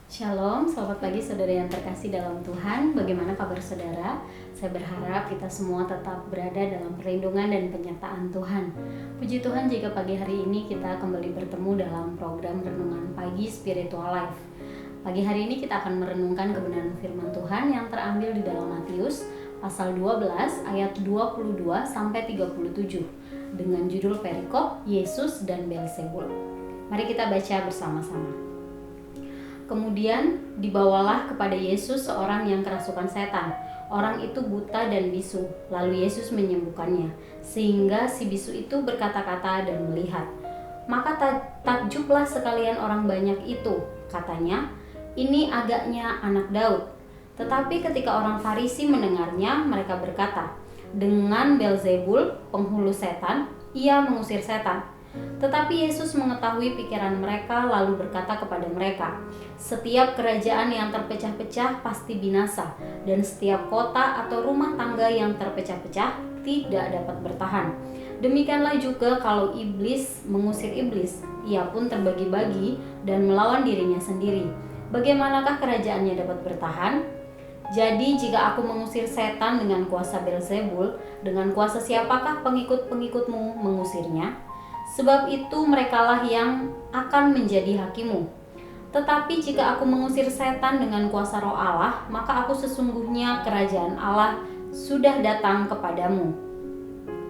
Shalom, selamat pagi saudara yang terkasih dalam Tuhan. Bagaimana kabar saudara? Saya berharap kita semua tetap berada dalam perlindungan dan penyertaan Tuhan. Puji Tuhan jika pagi hari ini kita kembali bertemu dalam program Renungan Pagi Spiritual Life. Pagi hari ini kita akan merenungkan kebenaran firman Tuhan yang terambil di dalam Matius pasal 12 ayat 22 sampai 37 dengan judul perikop Yesus dan Beelzebul. Mari kita baca bersama-sama. Kemudian dibawalah kepada Yesus seorang yang kerasukan setan. Orang itu buta dan bisu. Lalu Yesus menyembuhkannya, sehingga si bisu itu berkata-kata dan melihat. Maka takjublah sekalian orang banyak itu. Katanya, ini agaknya anak Daud. Tetapi ketika orang Farisi mendengarnya, mereka berkata, dengan Beelzebul, penghulu setan, ia mengusir setan. Tetapi Yesus mengetahui pikiran mereka lalu berkata kepada mereka, setiap kerajaan yang terpecah-pecah pasti binasa, dan setiap kota atau rumah tangga yang terpecah-pecah tidak dapat bertahan. Demikianlah juga kalau iblis mengusir iblis, ia pun terbagi-bagi dan melawan dirinya sendiri. Bagaimanakah kerajaannya dapat bertahan? Jadi jika aku mengusir setan dengan kuasa Beelzebul, dengan kuasa siapakah pengikut-pengikutmu mengusirnya? Sebab itu merekalah yang akan menjadi hakimu. Tetapi jika aku mengusir setan dengan kuasa Roh Allah, maka aku sesungguhnya kerajaan Allah sudah datang kepadamu.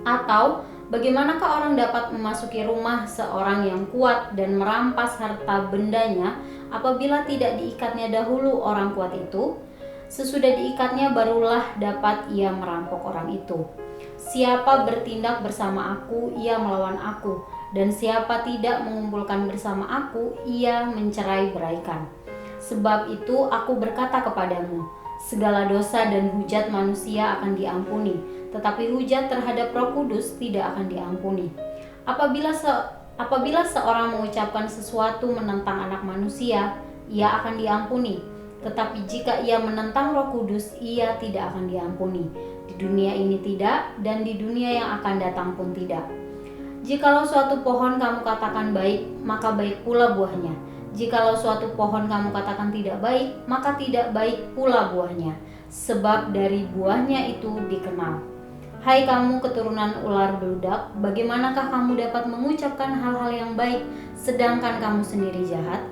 Atau bagaimanakah orang dapat memasuki rumah seorang yang kuat dan merampas harta bendanya apabila tidak diikatnya dahulu orang kuat itu? Sesudah diikatnya barulah dapat ia merampok orang itu. Siapa bertindak bersama aku, ia melawan aku, dan siapa tidak mengumpulkan bersama aku, ia mencerai-beraikan. Sebab itu aku berkata kepadamu, segala dosa dan hujat manusia akan diampuni, tetapi hujat terhadap Roh Kudus tidak akan diampuni. Apabila seorang mengucapkan sesuatu menentang anak manusia, ia akan diampuni. Tetapi jika ia menentang Roh Kudus, ia tidak akan diampuni. Di dunia ini tidak, dan di dunia yang akan datang pun tidak. Jikalau suatu pohon kamu katakan baik, maka baik pula buahnya. Jikalau suatu pohon kamu katakan tidak baik, maka tidak baik pula buahnya. Sebab dari buahnya itu dikenal. Hai kamu keturunan ular beludak, bagaimanakah kamu dapat mengucapkan hal-hal yang baik, sedangkan kamu sendiri jahat?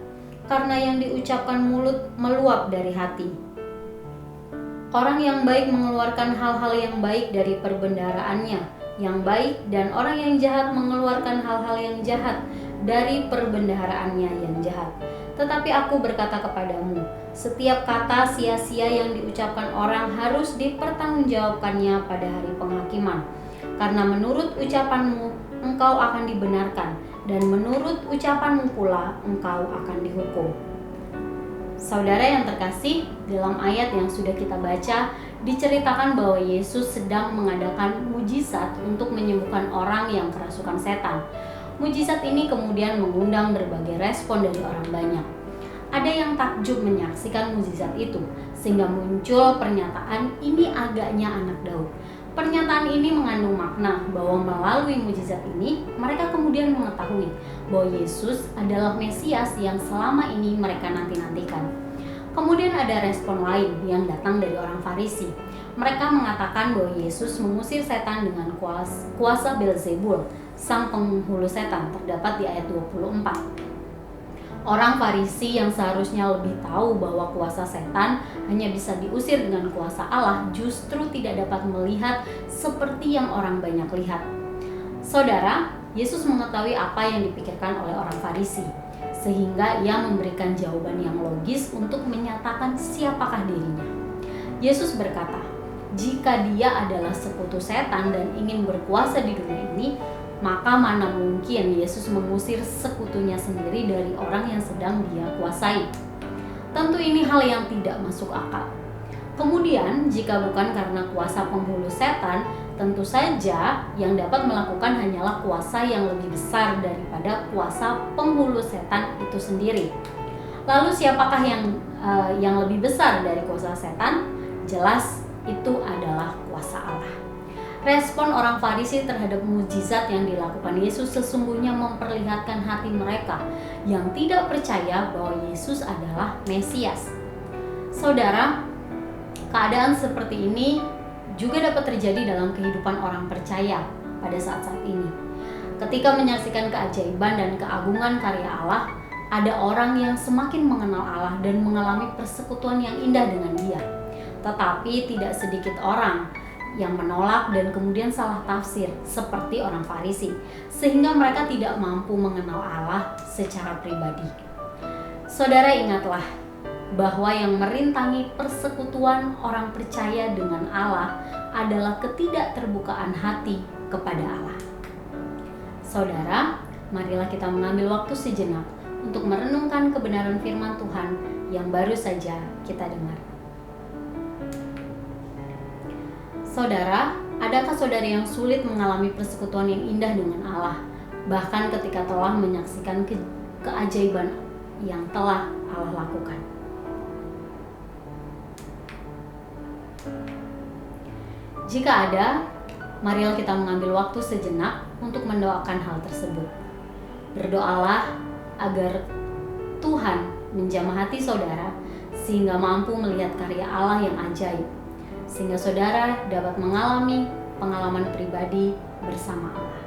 Karena yang diucapkan mulut meluap dari hati. Orang yang baik mengeluarkan hal-hal yang baik dari perbendaharaannya yang baik, dan orang yang jahat mengeluarkan hal-hal yang jahat dari perbendaharaannya yang jahat. Tetapi aku berkata kepadamu, setiap kata sia-sia yang diucapkan orang harus dipertanggungjawabkannya pada hari penghakiman. Karena menurut ucapanmu engkau akan dibenarkan, dan menurut ucapanmu pula engkau akan dihukum. Saudara yang terkasih, dalam ayat yang sudah kita baca, diceritakan bahwa Yesus sedang mengadakan mujizat untuk menyembuhkan orang yang kerasukan setan. Mujizat ini kemudian mengundang berbagai respon dari orang banyak. Ada yang takjub menyaksikan mujizat itu, sehingga muncul pernyataan ini agaknya anak Daud. Pernyataan ini mengandung makna bahwa melalui mujizat ini, mereka kemudian mengetahui bahwa Yesus adalah Mesias yang selama ini mereka nanti-nantikan. Kemudian ada respon lain yang datang dari orang Farisi. Mereka mengatakan bahwa Yesus mengusir setan dengan kuasa Beelzebul, sang penghulu setan, terdapat di ayat 24. Orang Farisi yang seharusnya lebih tahu bahwa kuasa setan hanya bisa diusir dengan kuasa Allah, justru tidak dapat melihat seperti yang orang banyak lihat. Saudara, Yesus mengetahui apa yang dipikirkan oleh orang Farisi, sehingga ia memberikan jawaban yang logis untuk menyatakan siapakah dirinya. Yesus berkata, jika dia adalah sekutu setan dan ingin berkuasa di dunia ini, maka mana mungkin Yesus mengusir sekutunya sendiri dari orang yang sedang dia kuasai. Tentu ini hal yang tidak masuk akal. Kemudian, jika bukan karena kuasa penghulu setan, tentu saja yang dapat melakukan hanyalah kuasa yang lebih besar daripada kuasa penghulu setan itu sendiri. Lalu siapakah yang lebih besar dari kuasa setan? Jelas itu adalah kuasa Allah. Respon orang Farisi terhadap mukjizat yang dilakukan Yesus sesungguhnya memperlihatkan hati mereka yang tidak percaya bahwa Yesus adalah Mesias. Saudara, keadaan seperti ini juga dapat terjadi dalam kehidupan orang percaya pada saat-saat ini. Ketika menyaksikan keajaiban dan keagungan karya Allah, ada orang yang semakin mengenal Allah dan mengalami persekutuan yang indah dengan Dia. Tetapi tidak sedikit orang yang menolak dan kemudian salah tafsir seperti orang Farisi, sehingga mereka tidak mampu mengenal Allah secara pribadi. Saudara, ingatlah bahwa yang merintangi persekutuan orang percaya dengan Allah adalah ketidakterbukaan hati kepada Allah. Saudara, marilah kita mengambil waktu sejenak untuk merenungkan kebenaran firman Tuhan yang baru saja kita dengar. Saudara, adakah saudara yang sulit mengalami persekutuan yang indah dengan Allah, bahkan ketika telah menyaksikan keajaiban yang telah Allah lakukan? Jika ada, marilah kita mengambil waktu sejenak untuk mendoakan hal tersebut. Berdoalah agar Tuhan menjamah hati saudara sehingga mampu melihat karya Allah yang ajaib, sehingga saudara dapat mengalami pengalaman pribadi bersama Allah.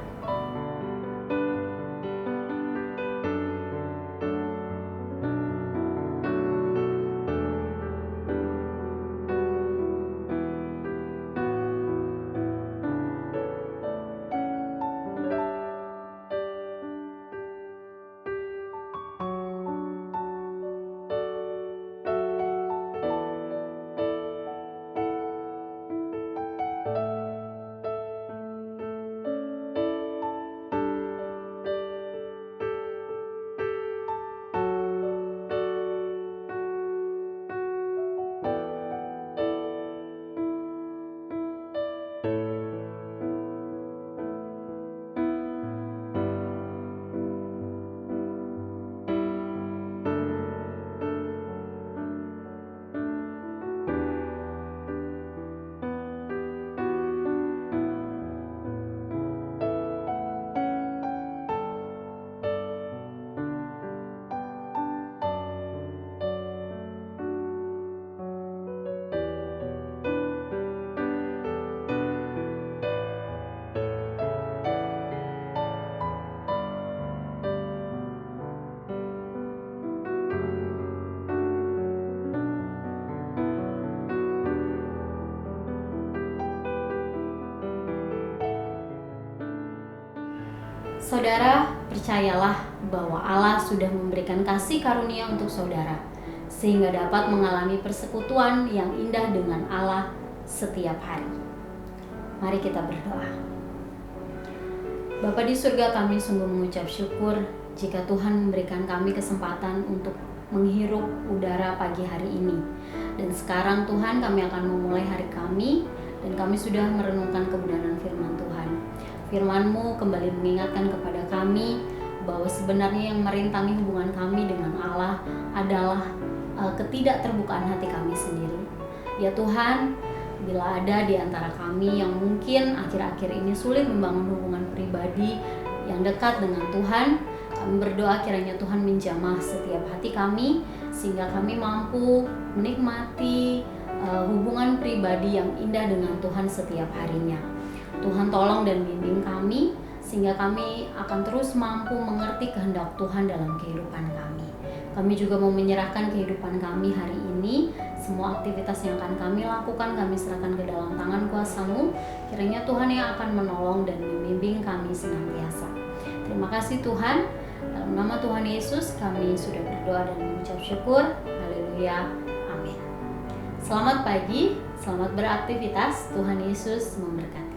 Saudara, percayalah bahwa Allah sudah memberikan kasih karunia untuk saudara, sehingga dapat mengalami persekutuan yang indah dengan Allah setiap hari. Mari kita berdoa. Bapa di surga, kami sungguh mengucap syukur jika Tuhan memberikan kami kesempatan untuk menghirup udara pagi hari ini. Dan sekarang Tuhan, kami akan memulai hari kami, dan kami sudah merenungkan kebenaran firman Tuhan. Firman-Mu kembali mengingatkan kepada kami bahwa sebenarnya yang merintangi hubungan kami dengan Allah adalah ketidakterbukaan hati kami sendiri. Ya Tuhan, bila ada di antara kami yang mungkin akhir-akhir ini sulit membangun hubungan pribadi yang dekat dengan Tuhan, kami berdoa kiranya Tuhan menjamah setiap hati kami, sehingga kami mampu menikmati hubungan pribadi yang indah dengan Tuhan setiap harinya. Tuhan tolong dan bimbing kami, sehingga kami akan terus mampu mengerti kehendak Tuhan dalam kehidupan kami. Kami juga mau menyerahkan kehidupan kami hari ini. Semua aktivitas yang akan kami lakukan, kami serahkan ke dalam tangan kuasa-Mu. Kiranya Tuhan yang akan menolong dan membimbing kami senantiasa. Terima kasih Tuhan. Dalam nama Tuhan Yesus kami sudah berdoa dan mengucap syukur. Haleluya. Amin. Selamat pagi, selamat beraktivitas. Tuhan Yesus memberkati.